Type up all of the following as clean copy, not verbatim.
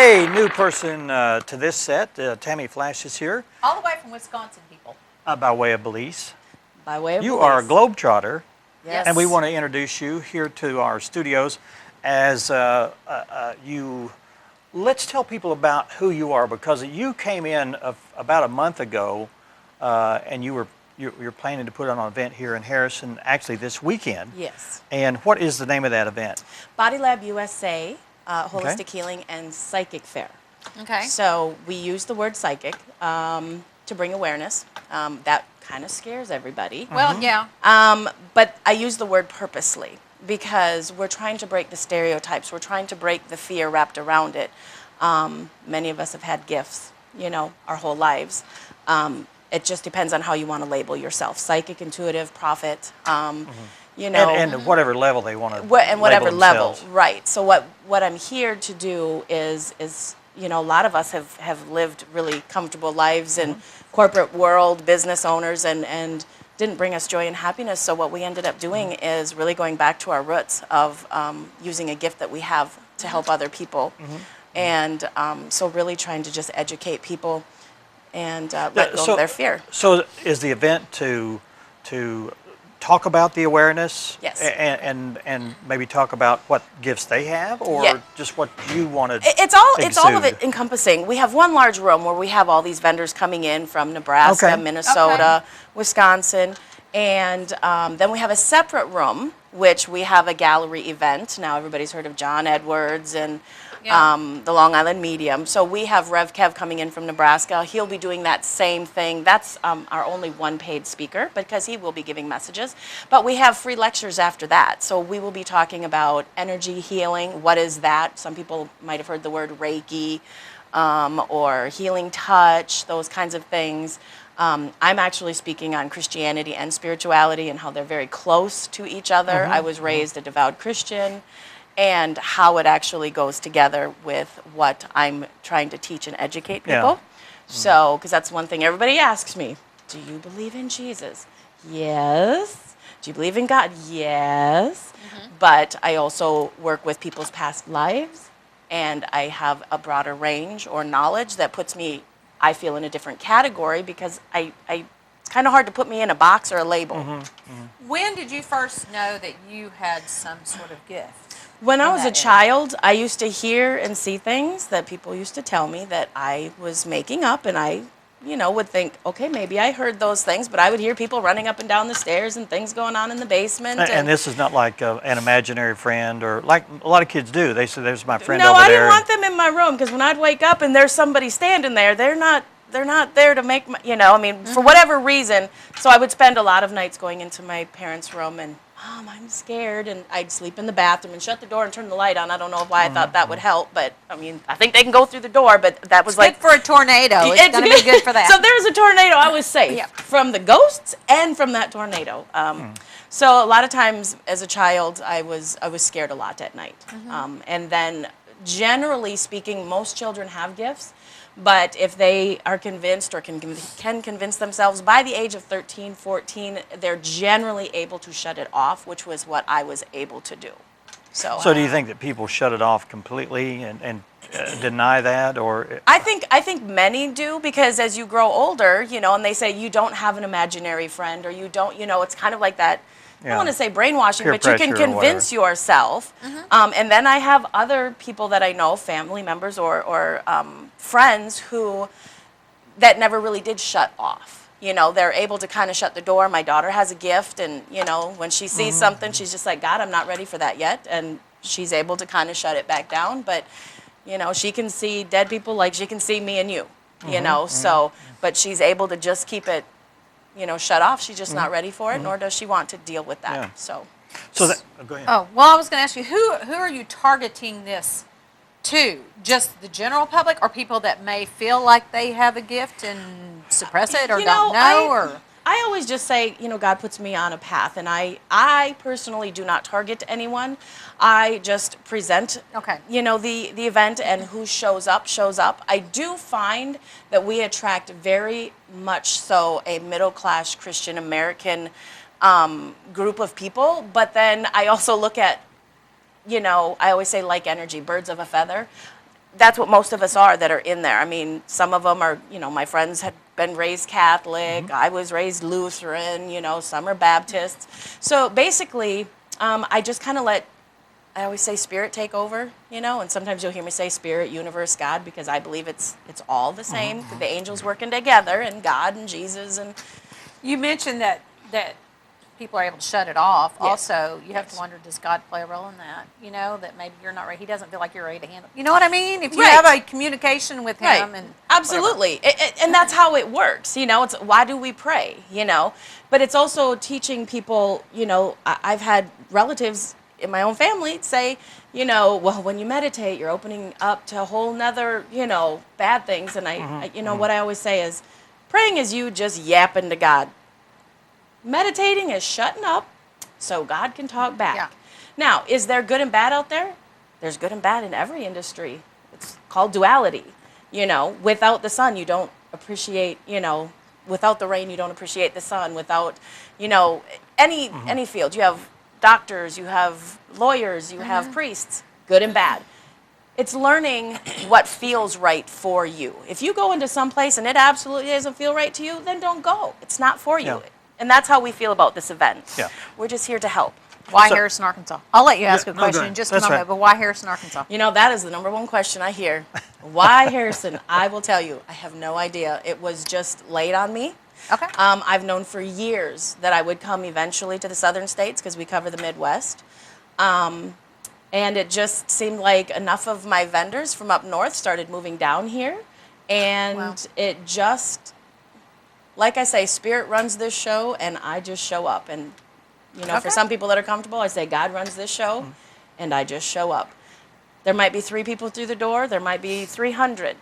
Hey, new person to this set. Tammy Flash is here All the way from Wisconsin, people. by way of Belize. By way of You Belize. are a globetrotter, Yes. and we want to introduce you here to our studios as you. Let's tell people about who you are, because you came in about a month ago, and you're planning to put on an event here in Harrison, actually this weekend. Yes. And what is the name of that event? Body Lab USA, Holistic Okay. Healing and Psychic Fair. Okay. So we use the word psychic to bring awareness. That kind of scares everybody. Well, yeah. But I use the word purposely because we're trying to break the stereotypes. We're trying to break the fear wrapped around it. Many of us have had gifts, our whole lives. It just depends on how you want to label yourself. Psychic, intuitive, prophet, And whatever level they want to and whatever label level, themselves. right. So what I'm here to do is a lot of us have lived really comfortable lives in corporate world, business owners, and didn't bring us joy and happiness. So what we ended up doing is really going back to our roots of using a gift that we have to help other people. And so really trying to just educate people and let go of their fear. So is the event to talk about the awareness? Yes. And maybe talk about what gifts they have, or Yeah. just what you want to It's all of exude? it encompassing. We have one large room where we have all these vendors coming in from Nebraska, Okay. Minnesota, Wisconsin, and then we have a separate room which we have a gallery event. Now everybody's heard of John Edwards and the Long Island Medium. So we have Rev Kev coming in from Nebraska. He'll be doing that same thing. That's our only one paid speaker because he will be giving messages. But we have free lectures after that. So we will be talking about energy healing. What is that? Some people might have heard the word Reiki or healing touch, those kinds of things. I'm actually speaking on Christianity and spirituality and how they're very close to each other. I was raised a devout Christian, and how it actually goes together with what I'm trying to teach and educate people. So, because that's one thing everybody asks me, do you believe in Jesus? Yes. Do you believe in God? Yes. But I also work with people's past lives, and I have a broader range or knowledge that puts me, I feel, in a different category because it's kind of hard to put me in a box or a label. When did you first know that you had some sort of gift? When I in was a that child, I used to hear and see things that people used to tell me that I was making up, and I, would think, okay, maybe I heard those things, but I would hear people running up and down the stairs and things going on in the basement. And this is not like an imaginary friend, or like a lot of kids do. They say, "There's my friend No, over I there." didn't want them in my room because when I'd wake up and there's somebody standing there, they're not there to make my, for whatever reason. So I would spend a lot of nights going into my parents' room and, Mom, I'm scared, and I'd sleep in the bathroom and shut the door and turn the light on. I don't know why I thought that would help, but I think they can go through the door, but that was Good for a tornado. It's going to be good for that. So there's a tornado, I was safe from the ghosts and from that tornado. So a lot of times as a child, I was scared a lot at night. And then generally speaking, most children have gifts. But if they are convinced or can convince themselves by the age of 13, 14, they're generally able to shut it off, which was what I was able to do. So So do you think that people shut it off completely and deny that, or? I think many do, because as you grow older, and they say you don't have an imaginary friend, or you don't, it's kind of like that. I don't want to say brainwashing, Peer but you can pressure or convince yourself. And then I have other people that I know, family members or friends that never really did shut off. They're able to kind of shut the door. My daughter has a gift, and, when she sees something, she's just like, God, I'm not ready for that yet. And she's able to kind of shut it back down. But, she can see dead people like she can see me and you, So, but she's able to just keep it, shut off. She's just not ready for it, nor does she want to deal with that. Yeah. So Go ahead. Oh, well, I was going to ask you, who are you targeting this to? Just the general public, or people that may feel like they have a gift and suppress it, or don't know? Or I always just say, God puts me on a path, and I personally do not target anyone. I just present, the event, and who shows up, shows up. I do find that we attract very much so a middle-class Christian American group of people, but then I also look at, I always say like energy, birds of a feather. that's what most of us are that are in there. I mean, some of them are, my friends had been raised Catholic. I was raised Lutheran, some are Baptists. So basically, I just kind of I always say spirit take over, and sometimes you'll hear me say spirit, universe, God, because I believe it's all the same. The angels working together, and God and Jesus. And You mentioned that people are able to shut it off. Yes. Also, you have to wonder, does God play a role in that? That maybe you're not ready. He doesn't feel like you're ready to handle. You know what I mean? If you Right. have a communication with him, and absolutely, and that's how it works. It's why do we pray? But it's also teaching people. I've had relatives in my own family say, well, when you meditate, you're opening up to a whole nother, bad things. And what I always say is, praying is you just yapping to God. Meditating is shutting up so God can talk back. Yeah. Now, is there good and bad out there? There's good and bad in every industry. It's called duality. Without the sun, you don't appreciate, without the rain, you don't appreciate the sun. Without, any field. You have doctors, you have lawyers, you have priests, good and bad. It's learning what feels right for you. If you go into some place and it absolutely doesn't feel right to you, then don't go. It's not for you. Yeah. And that's how we feel about this event. Yeah. We're just here to help. why So- Harrison, Arkansas? I'll let you ask a no, go question ahead. in just a That's moment, right. but why Harrison, Arkansas? That is the number one question I hear. Why Harrison? I will tell you, I have no idea. It was just laid on me. Okay. I've known for years that I would come eventually to the southern states because we cover the Midwest. And it just seemed like enough of my vendors from up north started moving down here. And Wow. it just, like I say, spirit runs this show and I just show up. And, for Okay. some people that are comfortable, I say God runs this show and I just show up. There might be 3 people through the door. There might be 300.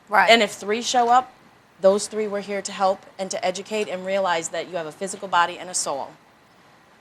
Right. And if 3 show up, those 3 were here to help and to educate and realize that you have a physical body and a soul.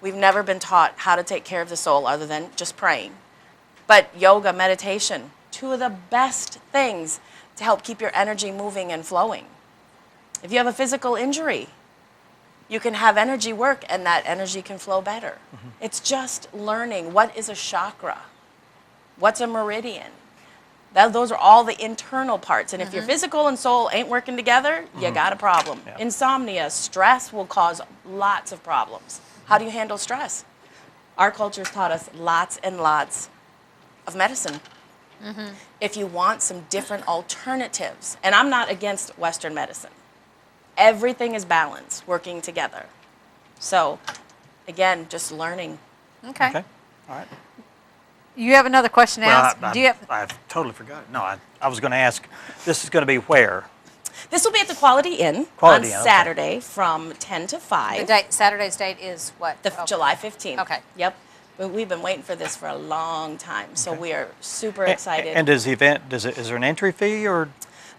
We've never been taught how to take care of the soul other than just praying. But yoga, meditation, 2 of the best things to help keep your energy moving and flowing. If you have a physical injury, you can have energy work and that energy can flow better. It's just learning what is a chakra, what's a meridian. Those are all the internal parts. And if your physical and soul ain't working together, you got a problem. Yeah. Insomnia, stress will cause lots of problems. How do you handle stress? Our culture's taught us lots and lots of medicine. If you want some different alternatives, and I'm not against Western medicine, everything is balanced, working together. So, again, just learning. Okay. Okay. All right. You have another question to ask? Do you have, I've totally forgot it. No, I was going to ask, this is going to be where? This will be at the Quality Inn Quality on Inn, okay. Saturday from 10 to 5. Saturday's date is what? The July 15th. Okay. Yep. But we've been waiting for this for a long time, so we are super excited. And does the event, is there an entry fee or?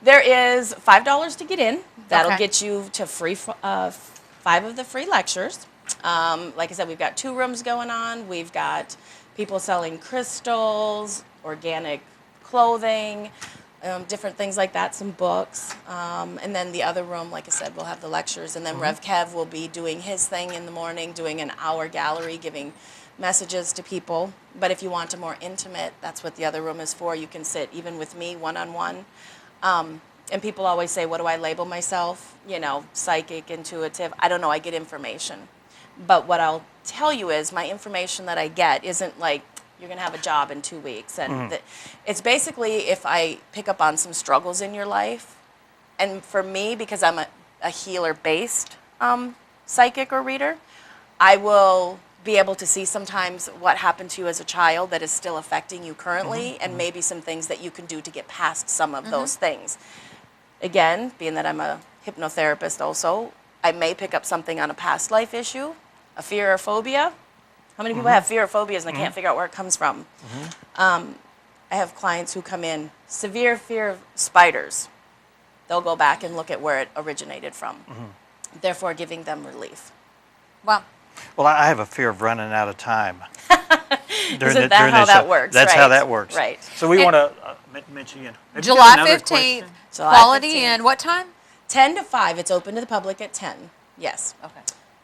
There is $5 to get in. That'll Okay. get you to 5 of the free lectures. Like I said, we've got 2 rooms going on. We've got people selling crystals, organic clothing, different things like that, some books. And then the other room, like I said, we'll have the lectures. And then Rev Kev will be doing his thing in the morning, doing an hour gallery, giving messages to people. But if you want a more intimate, that's what the other room is for. You can sit even with me one-on-one. And people always say, what do I label myself? Psychic, intuitive. I don't know, I get information. But what I'll tell you is my information that I get isn't like, you're going to have a job in 2 weeks. And it's basically if I pick up on some struggles in your life. And for me, because I'm a healer-based psychic or reader, I will be able to see sometimes what happened to you as a child that is still affecting you currently and maybe some things that you can do to get past some of those things. Again, being that I'm a hypnotherapist also, I may pick up something on a past life issue, a fear or phobia. How many people have fear or phobias and they can't figure out where it comes from? I have clients who come in, severe fear of spiders. They'll go back and look at where it originated from, therefore giving them relief. Well, Well, I have a fear of running out of time. Isn't that how that works? That's how Right. that works. Right. So we And- want to mention again. Have you got July another 15th, question? July Quality 15th. Inn. What time? 10 to 5, it's open to the public at 10. Yes. Okay.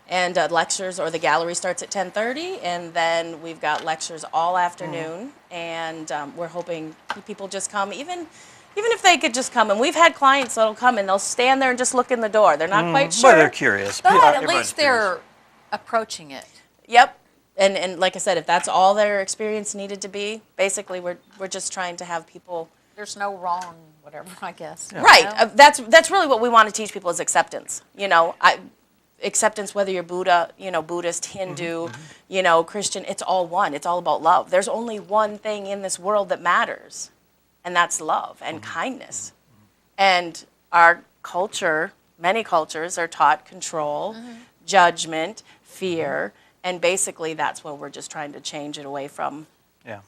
And lectures or the gallery starts at 10:30, and then we've got lectures all afternoon. And we're hoping people just come, even if they could just come. And we've had clients that'll come and they'll stand there and just look in the door. They're not quite sure. Well, they're curious. But at Everybody's least curious. they're approaching it. Yep. And like I said, if that's all their experience needed to be, basically we're just trying to have people. There's no wrong, whatever, I guess. Right. You know? That's really what we want to teach people is acceptance. Acceptance, whether you're Buddha, Buddhist, Hindu, Christian, it's all one. It's all about love. There's only one thing in this world that matters, and that's love and kindness. And our culture, many cultures, are taught control, judgment, fear, and basically that's what we're just trying to change it away from. Yeah.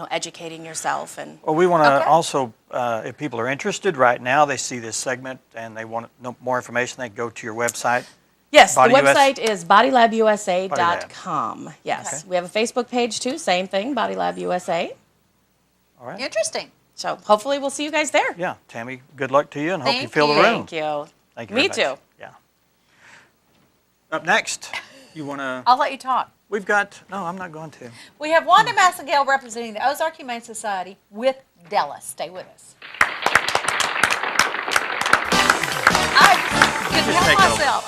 Educating yourself and. Well, we want to Okay. also, if people are interested right now, they see this segment and they want to know more information, they go to your website. Yes, Body the US? website is bodylabusa.com. Yes, Okay. we have a Facebook page too, same thing, Body Lab USA. All right. Interesting. So hopefully we'll see you guys there. Yeah, Tammy, good luck to you and hope you Thank fill the you. room. Thank you. Thank you Me very much. too. Yeah. Up next, you want to, I'll let you talk. we've got, no, I'm not going to. We have Wanda Massengale representing the Ozark Humane Society with Della. Stay with us. I couldn't Just help take it over. myself.